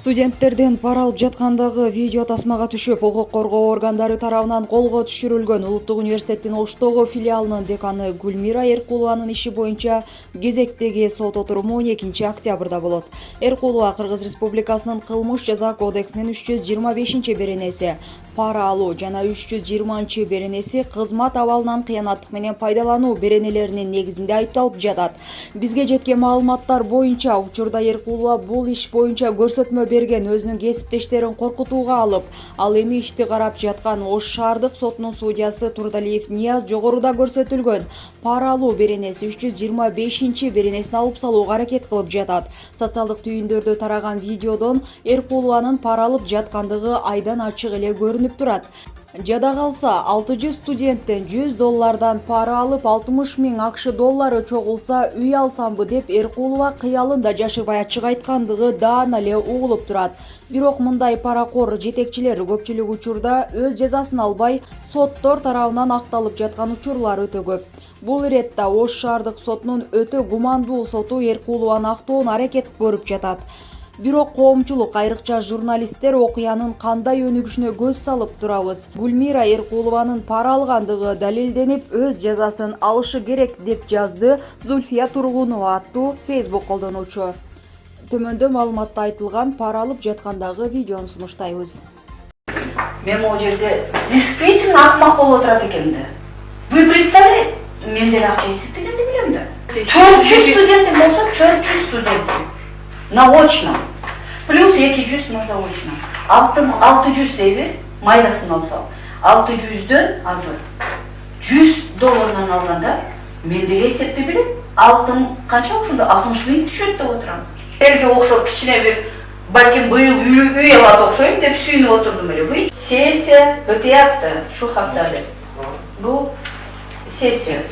Студенттерден пара алып жаткандагы видео тасмага түшүп, укук коргоо органдары тарабынан колго түшүрүлгөн Улуттук университеттин Оштогу филиалынын деканы Гүлмира Эркулованын иши боюнча кезектеги сот отуруму 2-октябрда болот. Эркулова Кыргыз Республикасынын Кылмыш жаза кодексинин 325-беренеси пара алуу жана 320-беренеси кызмат абалынан кыянаттык менен пайдалануу беренелеринин негизинде айыпталып жатат. Бизге жеткен маалыматтар боюнча учурда Эркулова бул иш боюнча көрсөтмө берген өзүнүн кесиптештерин коркутууга алып, ал эми ишти карап жаткан Ош шаардык сотунун судьясы Турдалиев Нияз жогоруда көрсөтүлгөн пара алуу беренеси 325-беренесин алып салууга аракет кылып жатат. Социалдык түйүндөрдө тараган видеодон Эркулованын пара алып жаткандыгы айдан ачык эле көрүнүп турат. Жада калса, 600 студенттен $100 пара алып, 60 000 АКШ доллары чогулса үй алсамбы деп Эркулова кыялында жашырбай ачык айткандыгы даана эле угулуп турат. Бирок мындай паракор жетекчилер көпчүлүк учурда өз жазасын албай, соттор тарабынан акталып жаткан учурлар өтө көп. Бул иретте Ош шаардык сотунун өтө гумандуу соту Эркулованы актоонун аракет көрүп жатат. Бирок коомчулук, айрыкча журналисттер окуянын кандай өнүгүшүнө көз салып турабыз. Гүлмира Эркулованын пара алгандыгы далилденип, өз жазасын алышы керек деп жазды Зульфия Тургунова аттуу Facebook колдонуучу. Төмөндө маалыматта айтылган пара алып жаткандагы видеону сунуштайбыз. Мен могу жерде действительно акмак болуп отурат экен да. Вы представляете? Мен деле акча эсептегенди билем да. 400 студентим болсо 400 студентим. На очном. Плюс 200 на заочном. 600 дейбир, майдасын алып сал. 600дөн азыр. $100 алганда, мен деле эсепти билем. Алтын канча ошондо 60 000 түшөт деп отурам. Элге окшоп кичине бир балким быйыл үй алат окшойм деп сүйүнүп отурдум эле. Сессия бытыякты, шу хаптада. Бул сессия.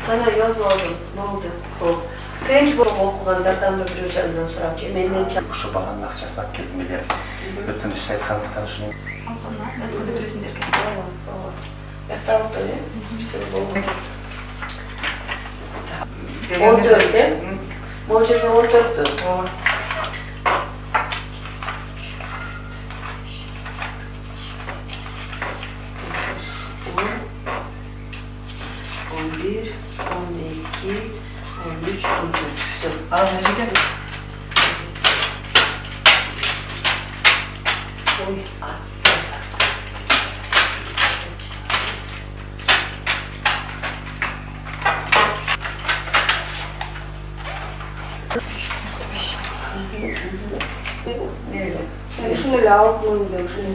Mana yoz oldu. Trenç boyu okuganlardan da bir hocamdan sorap, menden çak. Şu balanın akçasını alıp geldim diye. Bütün üstü aytkanlıktan şunu. Alkanlar, ben öyle biliyorsun derken. Doğru. Yakta oldu öyle. Bir sürü oldu. 14'te. Bu hocada 14'te. Doğru. Al ne Oy, şunu ile alıp koyun diyorum, şunu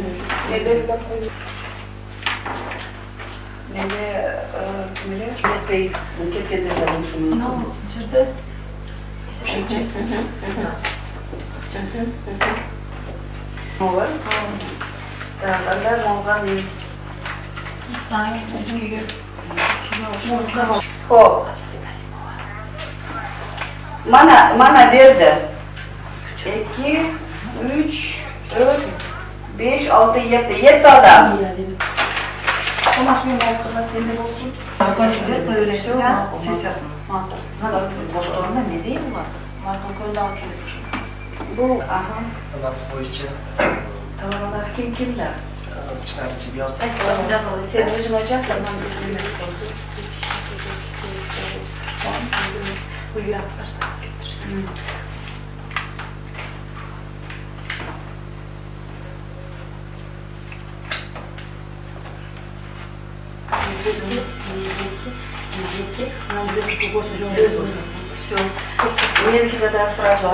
ile koyun. Nene, kimle? Kimle Bey, ketkenler var şunu. Ne oldu? Çırdı? Şeyci. Akçası. Ne var? Dağlarlar moğan değil. Ho. Mana verdi. 2, 3, 4, 5, 6, 7 adam. Ama şimdi okulda sende olsun. Askerciler bölleştirken sesyaсын. Dostlarında ne değil mi var? Marka köyde akıllıdır. Bu, aha. Nasıl bu işçi? Tavalar kimler? Çıkarıcı bir yaz. Sen özün hocaysan ben bilmek oldu. Bu yanslar sana getir. Все. Уверенки тогда сразу.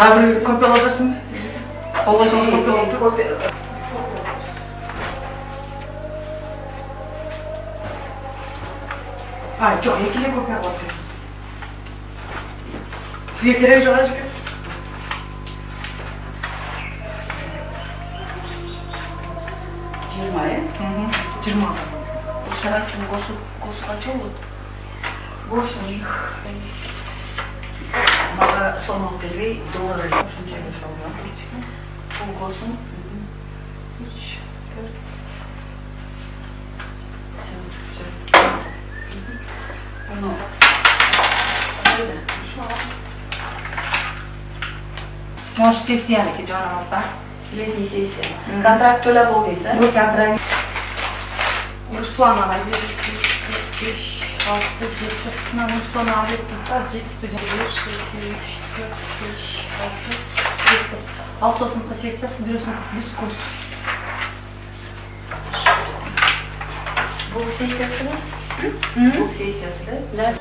Abi kopya alırsın. Olursanız kopya alır. Hayır, çok ikili kopya alır. Сізге керек жоқ әжеке. Жиырма, е? 20. Шараттың косы қанша болады? Гос у них. Мага сом алып келбей, доллар эле. Ошончо эле ошол. Бул госун. 3, 4. Ну. Может, сессияники жанагында. Летний сессия. Контракт төлөп болду дейсиз, Бул контракт. Руслан ага 5, 6, 7. Мына Руслан ага 7 студент. 5, 4, 5, 6, 7. 6 сыныпка сессиясы, 1 сыныпка плюс курс. Бул сессиясы да? Бул сессиясы да? Да.